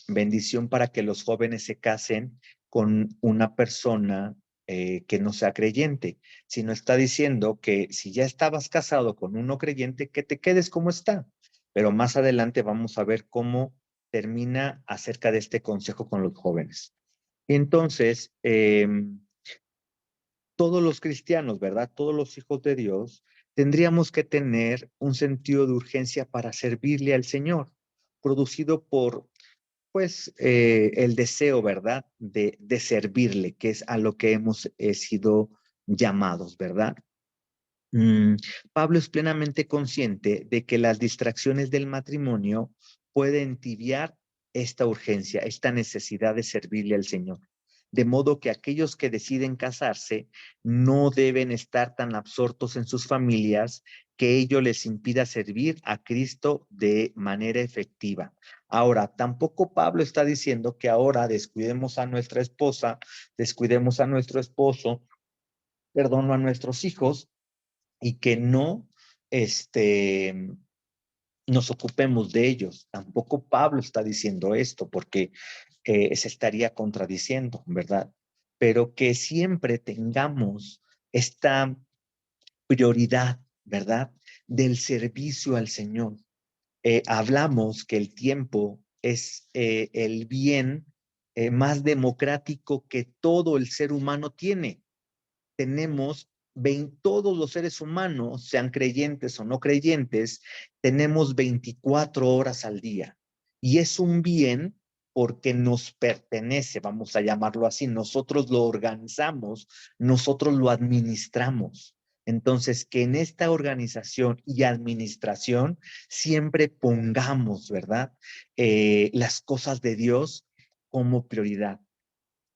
bendición para que los jóvenes se casen con una persona que no sea creyente, sino está diciendo que si ya estabas casado con uno creyente, que te quedes como está. Pero más adelante vamos a ver cómo termina acerca de este consejo con los jóvenes. Entonces, todos los cristianos, ¿verdad? Todos los hijos de Dios, tendríamos que tener un sentido de urgencia para servirle al Señor, producido por pues el deseo, ¿verdad? De servirle, que es a lo que hemos sido llamados, ¿verdad? Mm, Pablo es plenamente consciente de que las distracciones del matrimonio pueden tibiar esta urgencia, esta necesidad de servirle al Señor. De modo que aquellos que deciden casarse no deben estar tan absortos en sus familias que ello les impida servir a Cristo de manera efectiva. Ahora, tampoco Pablo está diciendo que ahora descuidemos a nuestra esposa, descuidemos a nuestro esposo, perdón, a nuestros hijos, y que no nos ocupemos de ellos. Tampoco Pablo está diciendo esto porque se estaría contradiciendo, ¿verdad? Pero que siempre tengamos esta prioridad, ¿verdad? Del servicio al Señor. Hablamos que el tiempo es el bien más democrático que todo el ser humano tiene. Tenemos todos los seres humanos, sean creyentes o no creyentes, tenemos 24 horas al día. Y es un bien porque nos pertenece, vamos a llamarlo así. Nosotros lo organizamos, nosotros lo administramos. Entonces, que en esta organización y administración siempre pongamos, ¿verdad? Las cosas de Dios como prioridad,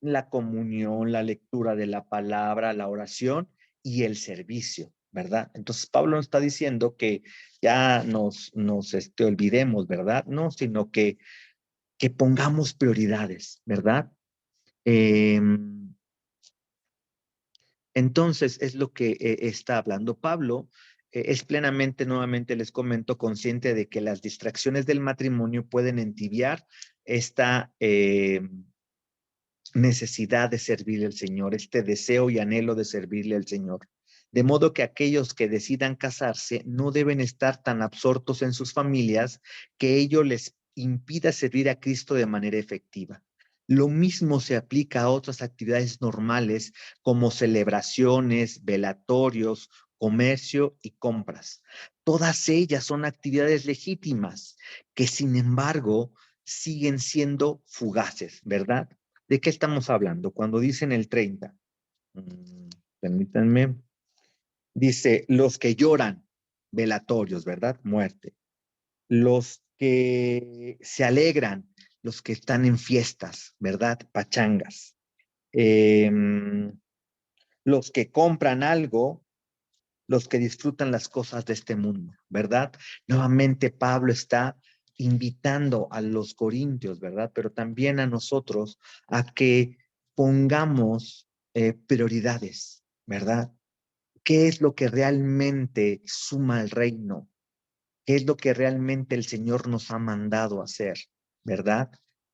la comunión, la lectura de la palabra, la oración y el servicio, ¿verdad? Entonces Pablo nos está diciendo que ya nos olvidemos, ¿verdad? No, sino que pongamos prioridades, ¿verdad? Entonces es lo que está hablando Pablo. Es plenamente, nuevamente les comento, consciente de que las distracciones del matrimonio pueden entibiar esta necesidad de servirle al Señor, este deseo y anhelo de servirle al Señor. De modo que aquellos que decidan casarse no deben estar tan absortos en sus familias que ello les impida servir a Cristo de manera efectiva. Lo mismo se aplica a otras actividades normales como celebraciones, velatorios, comercio y compras. Todas ellas son actividades legítimas que, sin embargo, siguen siendo fugaces, ¿verdad? ¿De qué estamos hablando? Cuando dicen el 30, permítanme, dice, los que lloran, velatorios, ¿verdad? Muerte. Los que se alegran, los que están en fiestas, ¿verdad? Pachangas. Los que compran algo, los que disfrutan las cosas de este mundo, ¿verdad? Nuevamente Pablo está invitando a los corintios, ¿verdad? Pero también a nosotros a que pongamos prioridades, ¿verdad? ¿Qué es lo que realmente suma al reino? ¿Qué es lo que realmente el Señor nos ha mandado hacer? ¿Verdad?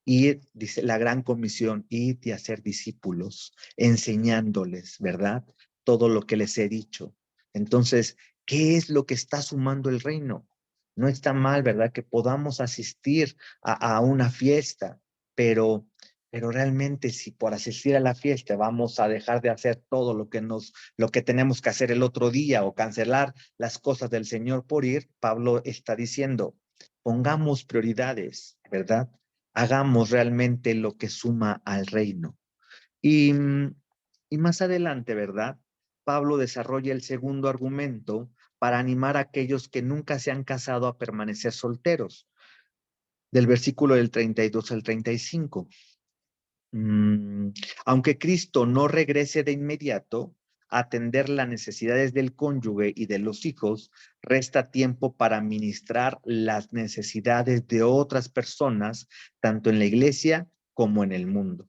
Y dice la gran comisión, ir y hacer discípulos, enseñándoles, ¿verdad? Todo lo que les he dicho. Entonces, ¿qué es lo que está sumando el reino? No está mal, ¿verdad? Que podamos asistir a una fiesta, pero realmente si por asistir a la fiesta vamos a dejar de hacer todo lo que tenemos que hacer el otro día o cancelar las cosas del Señor por ir, Pablo está diciendo, pongamos prioridades, ¿verdad? Hagamos realmente lo que suma al reino. Y, y más adelante, ¿verdad? Pablo desarrolla el segundo argumento para animar a aquellos que nunca se han casado a permanecer solteros, del versículo del 32 al 35. Aunque Cristo no regrese de inmediato, atender las necesidades del cónyuge y de los hijos, resta tiempo para administrar las necesidades de otras personas, tanto en la iglesia como en el mundo.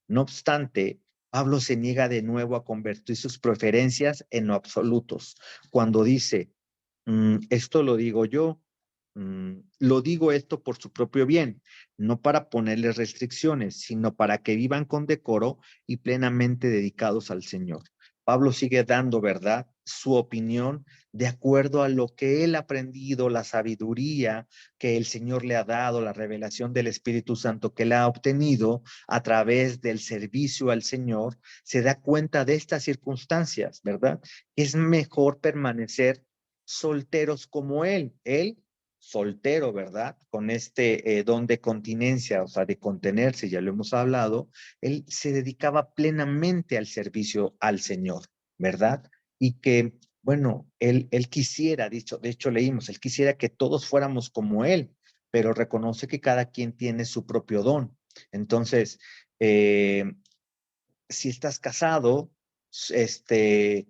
No obstante, Pablo se niega de nuevo a convertir sus preferencias en absolutos, cuando dice, esto lo digo yo, lo digo esto por su propio bien, no para ponerles restricciones, sino para que vivan con decoro y plenamente dedicados al Señor. Pablo sigue dando, ¿verdad?, su opinión de acuerdo a lo que él ha aprendido, la sabiduría que el Señor le ha dado, la revelación del Espíritu Santo que él ha obtenido a través del servicio al Señor. Se da cuenta de estas circunstancias, ¿verdad? Es mejor permanecer solteros como él soltero, ¿verdad? Con este don de continencia, o sea, de contenerse, ya lo hemos hablado, él se dedicaba plenamente al servicio al Señor, ¿verdad? Y que, bueno, él quisiera, de hecho leímos, él quisiera que todos fuéramos como él, pero reconoce que cada quien tiene su propio don. Entonces, si estás casado, sigue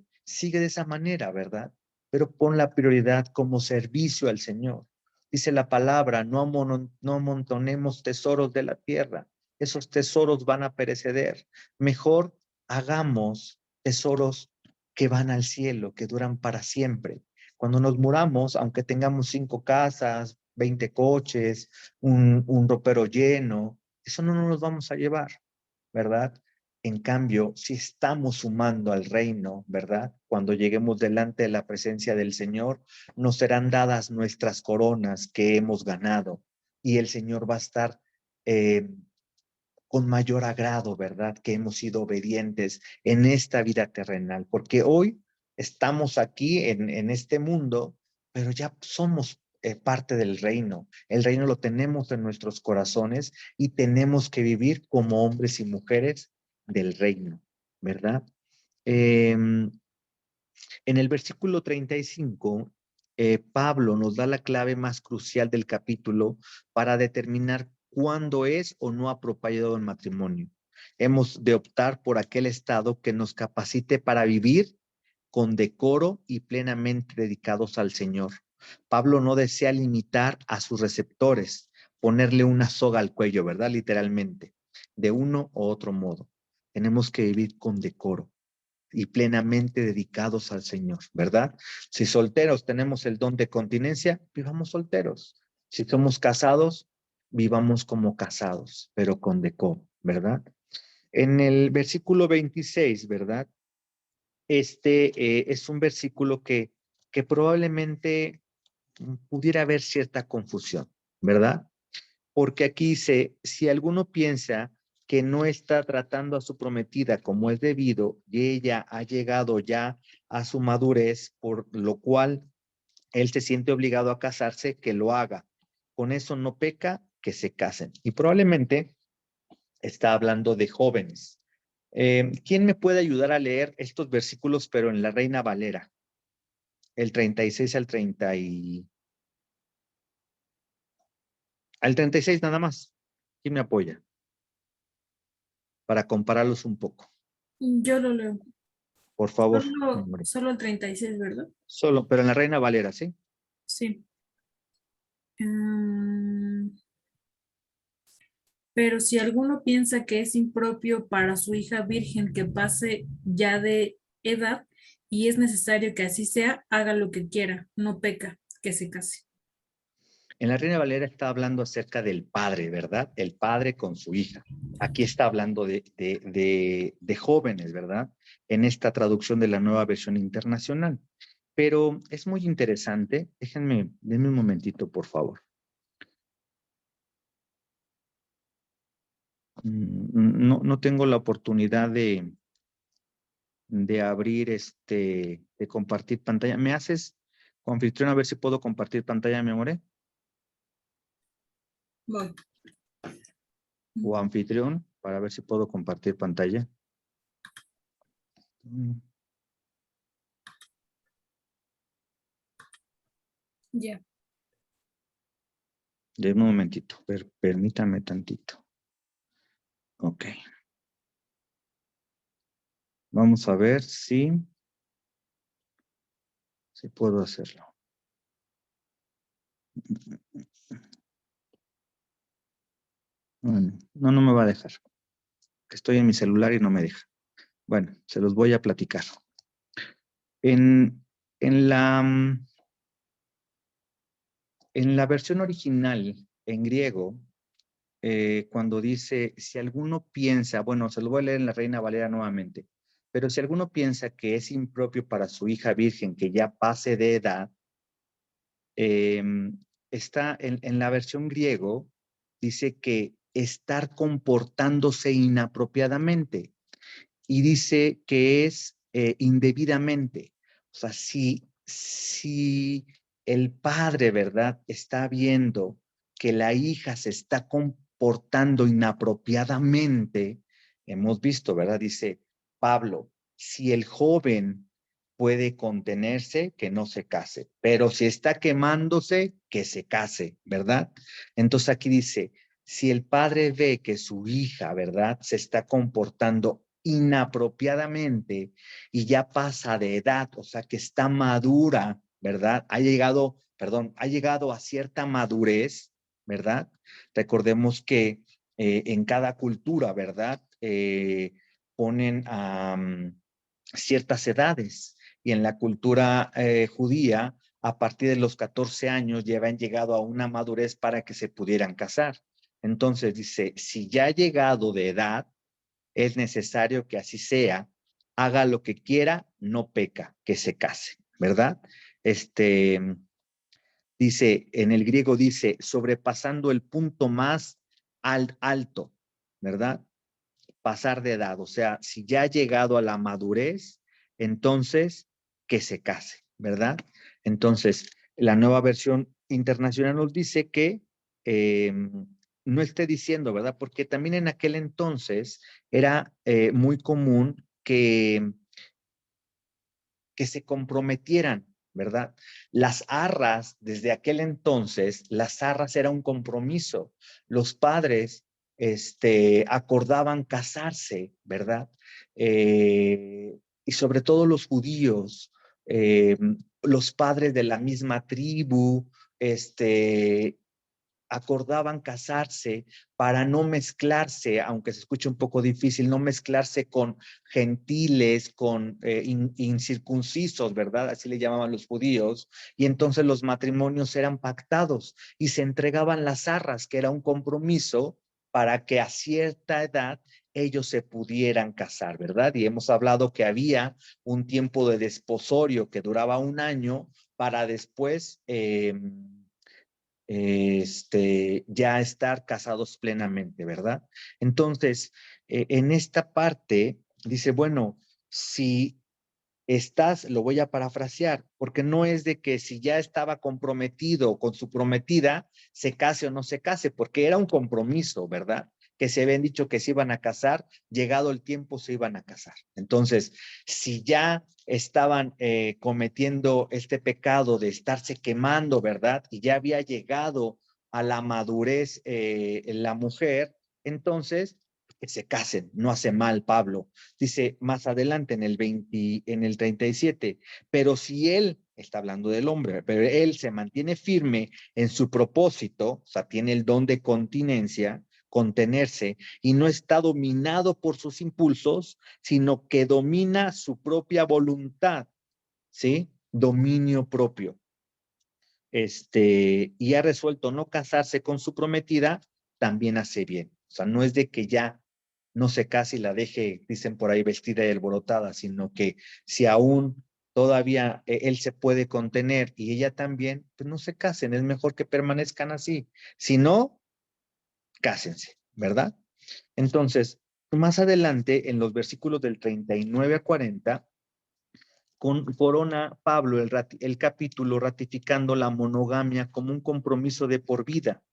de esa manera, ¿verdad? Pero pon la prioridad como servicio al Señor. Dice la palabra, no amontonemos tesoros de la tierra. Esos tesoros van a perecer. Mejor hagamos tesoros que van al cielo, que duran para siempre. Cuando nos muramos, aunque tengamos 5 casas, 20 coches, un ropero lleno, eso no nos los vamos a llevar, ¿verdad? En cambio, si estamos sumando al reino, ¿verdad? Cuando lleguemos delante de la presencia del Señor, nos serán dadas nuestras coronas que hemos ganado y el Señor va a estar con mayor agrado, ¿verdad? Que hemos sido obedientes en esta vida terrenal, porque hoy estamos aquí en este mundo, pero ya somos parte del reino. El reino lo tenemos en nuestros corazones y tenemos que vivir como hombres y mujeres del reino, ¿verdad? En el versículo 35, Pablo nos da la clave más crucial del capítulo para determinar cuándo es o no apropiado el matrimonio. Hemos de optar por aquel estado que nos capacite para vivir con decoro y plenamente dedicados al Señor. Pablo no desea limitar a sus receptores, ponerle una soga al cuello, ¿verdad? Literalmente, de uno u otro modo. Tenemos que vivir con decoro y plenamente dedicados al Señor, ¿verdad? Si solteros tenemos el don de continencia, vivamos solteros. Si somos casados, vivamos como casados, pero con decoro, ¿verdad? En el versículo 26, ¿verdad? Es un versículo que probablemente pudiera haber cierta confusión, ¿verdad? Porque aquí dice, si alguno piensa que no está tratando a su prometida como es debido y ella ha llegado ya a su madurez, por lo cual él se siente obligado a casarse, que lo haga. Con eso no peca, que se casen. Y probablemente está hablando de jóvenes. ¿Quién me puede ayudar a leer estos versículos, pero en la Reina Valera? El 36 al 30 al 36 nada más. ¿Quién me apoya? Para compararlos un poco. Yo lo leo. Por favor. Solo el 36, ¿verdad? Solo, pero en la Reina Valera, ¿sí? Sí. Pero si alguno piensa que es impropio para su hija virgen que pase ya de edad y es necesario que así sea, haga lo que quiera, no peca, que se case. En la Reina Valera está hablando acerca del padre, ¿verdad? El padre con su hija. Aquí está hablando de jóvenes, ¿verdad? En esta traducción de la Nueva Versión Internacional. Pero es muy interesante. Denme un momentito, por favor. No tengo la oportunidad de abrir de compartir pantalla. ¿Me haces, anfitrión, a ver si puedo compartir pantalla, mi amor? Voy. O anfitrión, para ver si puedo compartir pantalla. Ya. Denme un momentito, permítame tantito. Ok. Vamos a ver si puedo hacerlo. Bueno, no me va a dejar. Estoy en mi celular y no me deja. Bueno, se los voy a platicar. En la versión original, en griego, cuando dice, si alguno piensa, bueno, se lo voy a leer en la Reina Valera nuevamente, pero si alguno piensa que es impropio para su hija virgen que ya pase de edad, está en la versión griego, dice que estar comportándose inapropiadamente y dice que es indebidamente. O sea, si el padre, ¿verdad?, está viendo que la hija se está comportando inapropiadamente, hemos visto, ¿verdad? Dice Pablo, si el joven puede contenerse, que no se case, pero si está quemándose, que se case, ¿verdad? Entonces aquí dice, si el padre ve que su hija, ¿verdad?, se está comportando inapropiadamente y ya pasa de edad, o sea que está madura, ¿verdad? Ha llegado a cierta madurez, ¿verdad? Recordemos que en cada cultura, ¿verdad? Ponen ciertas edades y en la cultura judía, a partir de los 14 años ya habían llegado a una madurez para que se pudieran casar. Entonces dice, si ya ha llegado de edad, es necesario que así sea, haga lo que quiera, no peca, que se case, ¿verdad? Dice, en el griego dice, sobrepasando el punto más alto, ¿verdad? Pasar de edad, o sea, si ya ha llegado a la madurez, entonces que se case, ¿verdad? Entonces, la nueva versión internacional nos dice que no esté diciendo, ¿verdad? Porque también en aquel entonces era muy común que se comprometieran, ¿verdad? Las arras, desde aquel entonces, las arras era un compromiso. Los padres acordaban casarse, ¿verdad? Y sobre todo los judíos, los padres de la misma tribu, acordaban casarse para no mezclarse, aunque se escuche un poco difícil, no mezclarse con gentiles, con incircuncisos, ¿verdad? Así le llamaban los judíos, y entonces los matrimonios eran pactados y se entregaban las arras, que era un compromiso para que a cierta edad ellos se pudieran casar, ¿verdad? Y hemos hablado que había un tiempo de desposorio que duraba un año para después ya estar casados plenamente, ¿verdad? Entonces, en esta parte dice, bueno, si estás, lo voy a parafrasear, porque no es de que si ya estaba comprometido con su prometida, se case o no se case, porque era un compromiso, ¿verdad? Que se habían dicho que se iban a casar, llegado el tiempo se iban a casar. Entonces, si ya estaban cometiendo este pecado de estarse quemando, ¿verdad? Y ya había llegado a la madurez la mujer, entonces que se casen, no hace mal Pablo. Dice más adelante en el 37, pero si él, está hablando del hombre, pero él se mantiene firme en su propósito, o sea, tiene el don de continencia, contenerse, y no está dominado por sus impulsos, sino que domina su propia voluntad, ¿sí? Dominio propio. Y ha resuelto no casarse con su prometida, también hace bien. O sea, no es de que ya no se case y la deje, dicen por ahí, vestida y alborotada, sino que si aún todavía él se puede contener y ella también, pues no se casen, es mejor que permanezcan así. Si no, cásense, ¿verdad? Entonces, más adelante, en los versículos del 39 a 40, corona Pablo el capítulo ratificando la monogamia como un compromiso de por vida.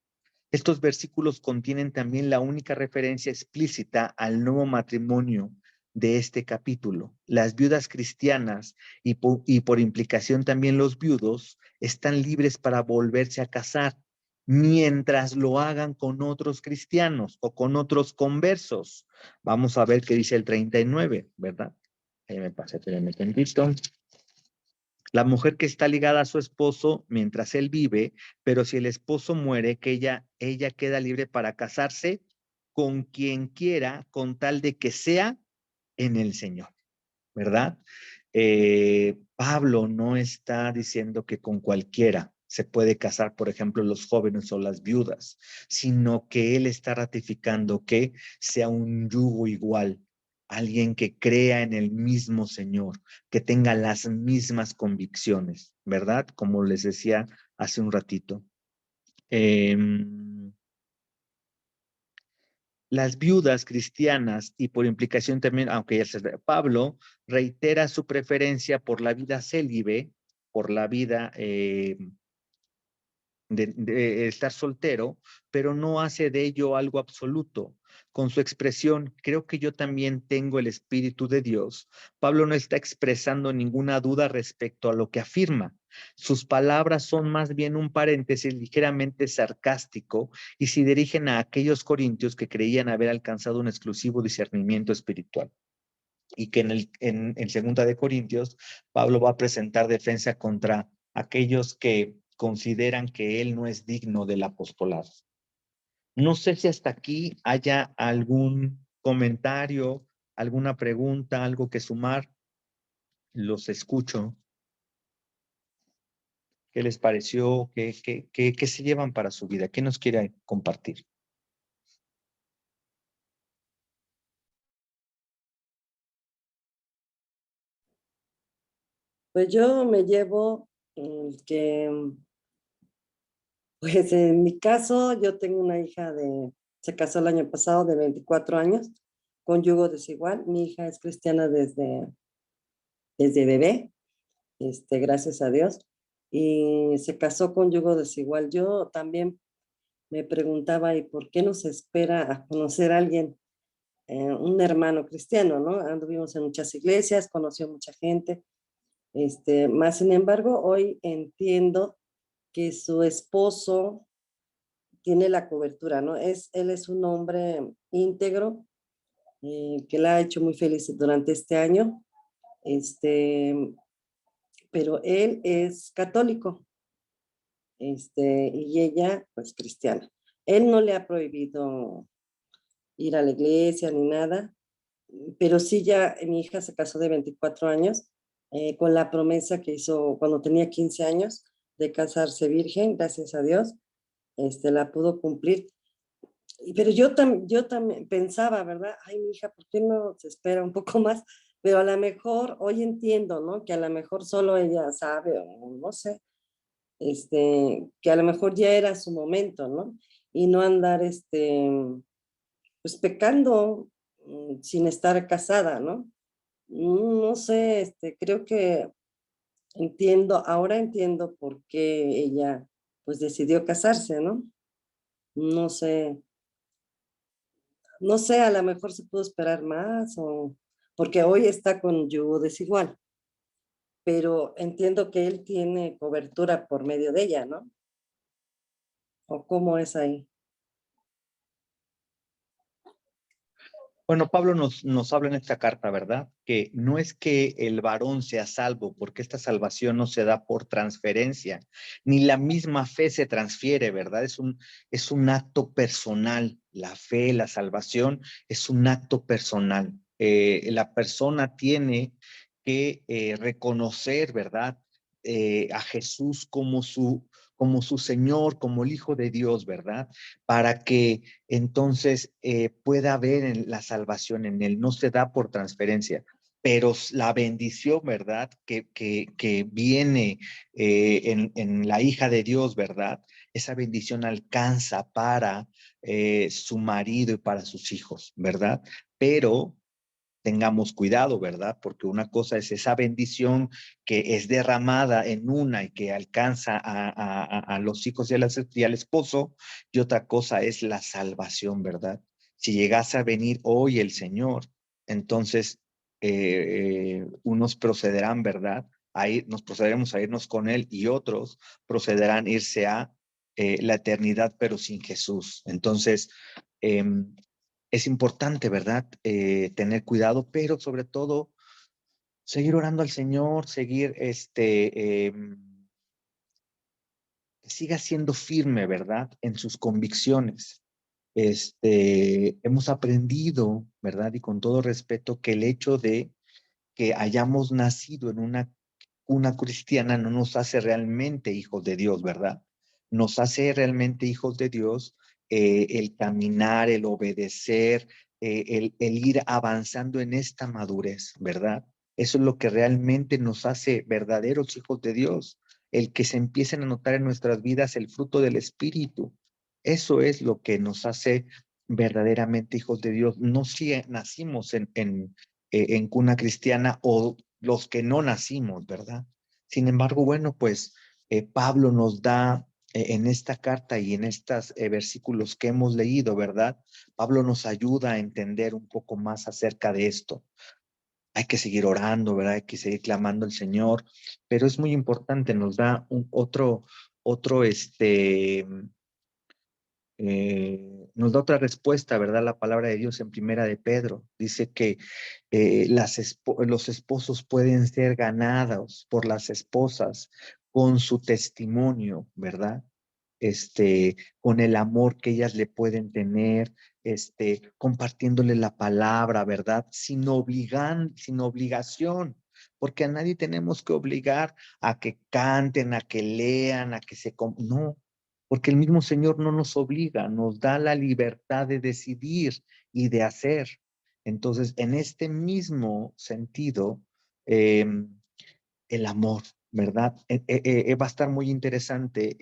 Estos versículos contienen también la única referencia explícita al nuevo matrimonio de este capítulo. Las viudas cristianas y por implicación también los viudos están libres para volverse a casar mientras lo hagan con otros cristianos o con otros conversos. Vamos a ver qué dice el 39, ¿verdad? Ahí me pasé, espérenme tantito. La mujer que está ligada a su esposo mientras él vive, pero si el esposo muere, que ella queda libre para casarse con quien quiera, con tal de que sea en el Señor, ¿verdad? Pablo no está diciendo que con cualquiera se puede casar, por ejemplo, los jóvenes o las viudas, sino que él está ratificando que sea un yugo igual, alguien que crea en el mismo Señor, que tenga las mismas convicciones, ¿verdad? Como les decía hace un ratito. Las viudas cristianas y por implicación también, aunque ya se Pablo reitera su preferencia por la vida célibe, por la vida de estar soltero, pero no hace de ello algo absoluto. Con su expresión, creo que yo también tengo el Espíritu de Dios. Pablo no está expresando ninguna duda respecto a lo que afirma. Sus palabras son más bien un paréntesis ligeramente sarcástico y se dirigen a aquellos corintios que creían haber alcanzado un exclusivo discernimiento espiritual. Y que en Segunda de Corintios, Pablo va a presentar defensa contra aquellos que consideran que él no es digno del apostolado. No sé si hasta aquí haya algún comentario, alguna pregunta, algo que sumar. Los escucho. ¿Qué les pareció? ¿Qué se llevan para su vida? ¿Qué nos quiere compartir? Pues yo me llevo que, pues en mi caso, yo tengo una hija se casó el año pasado de 24 años, con yugo desigual. Mi hija es cristiana desde bebé, gracias a Dios, y se casó con yugo desigual. Yo también me preguntaba, ¿y por qué no se espera a conocer a alguien, un hermano cristiano, ¿no? Anduvimos en muchas iglesias, conoció mucha gente, más sin embargo, hoy entiendo que su esposo tiene la cobertura, ¿no? Él es un hombre íntegro, que la ha hecho muy feliz durante este año, pero él es católico, y ella, pues, cristiana. Él no le ha prohibido ir a la iglesia ni nada, pero sí ya mi hija se casó de 24 años, con la promesa que hizo cuando tenía 15 años de casarse virgen, gracias a Dios, la pudo cumplir. Pero yo también pensaba, ¿verdad? Ay, mi hija, ¿por qué no se espera un poco más? Pero a lo mejor, hoy entiendo, ¿no? Que a lo mejor solo ella sabe, o no sé, que a lo mejor ya era su momento, ¿no? Y no andar, pues pecando sin estar casada, ¿no? No sé, creo que ahora entiendo por qué ella, pues decidió casarse, ¿no? No sé, no sé, a lo mejor se pudo esperar más o porque hoy está con yugo desigual, pero entiendo que él tiene cobertura por medio de ella, ¿no? ¿O cómo es ahí? Bueno, Pablo nos habla en esta carta, ¿verdad? Que no es que el varón sea salvo, porque esta salvación no se da por transferencia, ni la misma fe se transfiere, ¿verdad? Es un acto personal. La fe, la salvación, es un acto personal. La persona tiene que reconocer, ¿verdad? A Jesús como su Señor, como el Hijo de Dios, ¿verdad? Para que entonces pueda haber en la salvación en él. No se da por transferencia, pero la bendición, ¿verdad? Que viene en la hija de Dios, ¿verdad? Esa bendición alcanza para su marido y para sus hijos, ¿verdad? Pero tengamos cuidado, ¿verdad? Porque una cosa es esa bendición que es derramada en una y que alcanza a los hijos y al esposo, y otra cosa es la salvación, ¿verdad? Si llegase a venir hoy el Señor, entonces unos procederán, ¿verdad? Nos procederemos a irnos con Él y otros procederán a irse a la eternidad, pero sin Jesús. Entonces, es importante, ¿verdad? Tener cuidado, pero sobre todo seguir orando al Señor, seguir, que siga siendo firme, ¿verdad? En sus convicciones. Hemos aprendido, ¿verdad? Y con todo respeto, que el hecho de que hayamos nacido en una cristiana no nos hace realmente hijos de Dios, ¿verdad? Nos hace realmente hijos de Dios el caminar, el obedecer, el ir avanzando en esta madurez, ¿verdad? Eso es lo que realmente nos hace verdaderos hijos de Dios, el que se empiecen a notar en nuestras vidas el fruto del Espíritu. Eso es lo que nos hace verdaderamente hijos de Dios. No si nacimos en cuna cristiana o los que no nacimos, ¿verdad? Sin embargo, bueno, pues Pablo nos da en esta carta y en estos versículos que hemos leído, ¿verdad? Pablo nos ayuda a entender un poco más acerca de esto. Hay que seguir orando, ¿verdad? Hay que seguir clamando al Señor, pero es muy importante, nos da otro, nos da otra respuesta, ¿verdad? La palabra de Dios en Primera de Pedro dice que los esposos pueden ser ganados por las esposas con su testimonio, ¿verdad? Con el amor que ellas le pueden tener, compartiéndole la palabra, ¿verdad? Sin obligación, porque a nadie tenemos que obligar a que canten, a que lean, a que no, porque el mismo Señor no nos obliga, nos da la libertad de decidir y de hacer. Entonces, en este mismo sentido, eh, el amor, ¿verdad? Va a estar muy interesante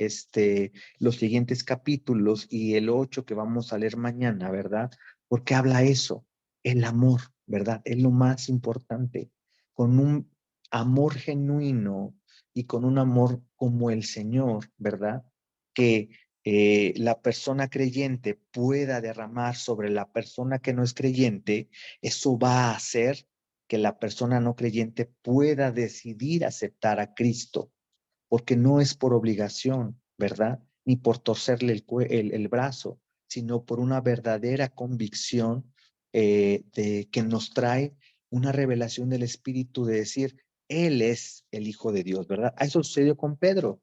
los siguientes capítulos y el 8 que vamos a leer mañana, ¿verdad? Porque habla eso, el amor, ¿verdad? Es lo más importante, con un amor genuino y con un amor como el Señor, ¿verdad? Que la persona creyente pueda derramar sobre la persona que no es creyente, eso va a hacer que la persona no creyente pueda decidir aceptar a Cristo, porque no es por obligación, ¿verdad? Ni por torcerle el brazo, sino por una verdadera convicción de que nos trae una revelación del Espíritu de decir, Él es el Hijo de Dios, ¿verdad? Eso sucedió con Pedro.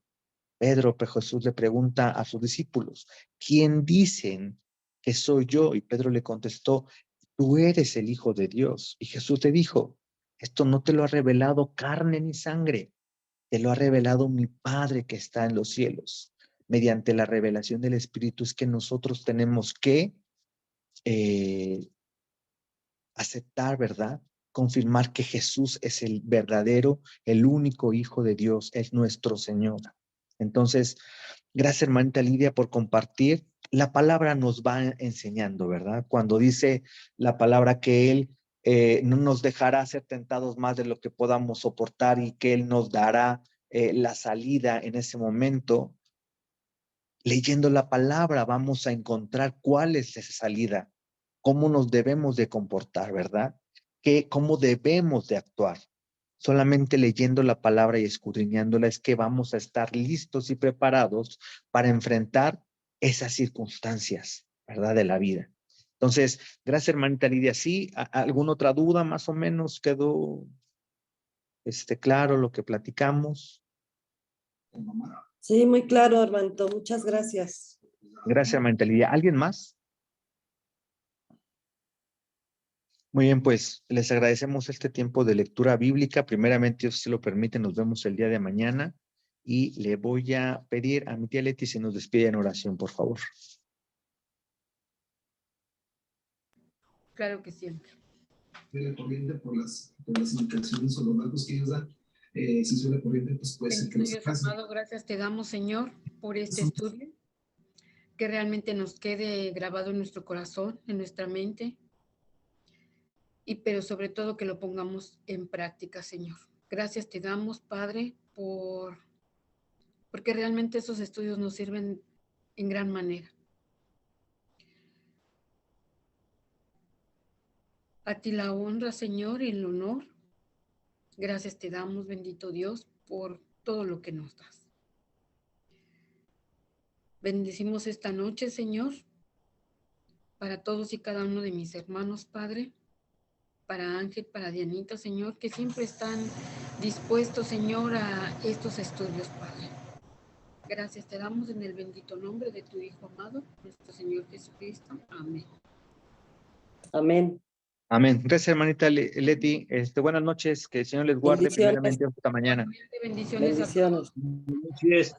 Pedro, pues Jesús le pregunta a sus discípulos, ¿quién dicen que soy yo? Y Pedro le contestó, tú eres el Hijo de Dios. Y Jesús le dijo, esto no te lo ha revelado carne ni sangre, te lo ha revelado mi Padre que está en los cielos. Mediante la revelación del Espíritu es que nosotros tenemos que eh, aceptar, ¿verdad? Confirmar que Jesús es el verdadero, el único Hijo de Dios, es nuestro Señor. Entonces, gracias hermanita Lidia por compartir. La palabra nos va enseñando, ¿verdad? Cuando dice la palabra que Él no nos dejará ser tentados más de lo que podamos soportar y que Él nos dará la salida en ese momento, leyendo la palabra vamos a encontrar cuál es esa salida, cómo nos debemos de comportar, ¿verdad? Cómo debemos de actuar. Solamente leyendo la palabra y escudriñándola es que vamos a estar listos y preparados para enfrentar esas circunstancias, ¿verdad? De la vida. Entonces, gracias hermanita Lidia. ¿Sí? ¿Alguna otra duda más o menos quedó claro lo que platicamos? Sí, muy claro, hermanito. Muchas gracias. Gracias hermanita Lidia. ¿Alguien más? Muy bien, pues les agradecemos este tiempo de lectura bíblica. Primeramente, Dios si lo permite, nos vemos el día de mañana y le voy a pedir a mi tía Leti si nos despide en oración, por favor. Claro que siempre. De la corriente por las indicaciones o los datos que ellos dan. Si sube la corriente, pues puede ser que no se Dios pase. amado, gracias te damos, Señor, por este estudio, que realmente nos quede grabado en nuestro corazón, en nuestra mente, pero sobre todo que lo pongamos en práctica, Señor. Gracias te damos, Padre, porque realmente esos estudios nos sirven en gran manera. A ti la honra, Señor, y el honor. Gracias te damos, bendito Dios, por todo lo que nos das. Bendecimos esta noche, Señor, para todos y cada uno de mis hermanos, Padre, para Ángel, para Dianita, Señor, que siempre están dispuestos, Señor, a estos estudios, Padre. Gracias te damos en el bendito nombre de tu Hijo amado, nuestro Señor Jesucristo. Amén. Amén. Amén. Gracias, hermanita Leti. Buenas noches, que el Señor les guarde Bendiciones. primeramente hasta mañana. Bendiciones. Bendiciones. Así es.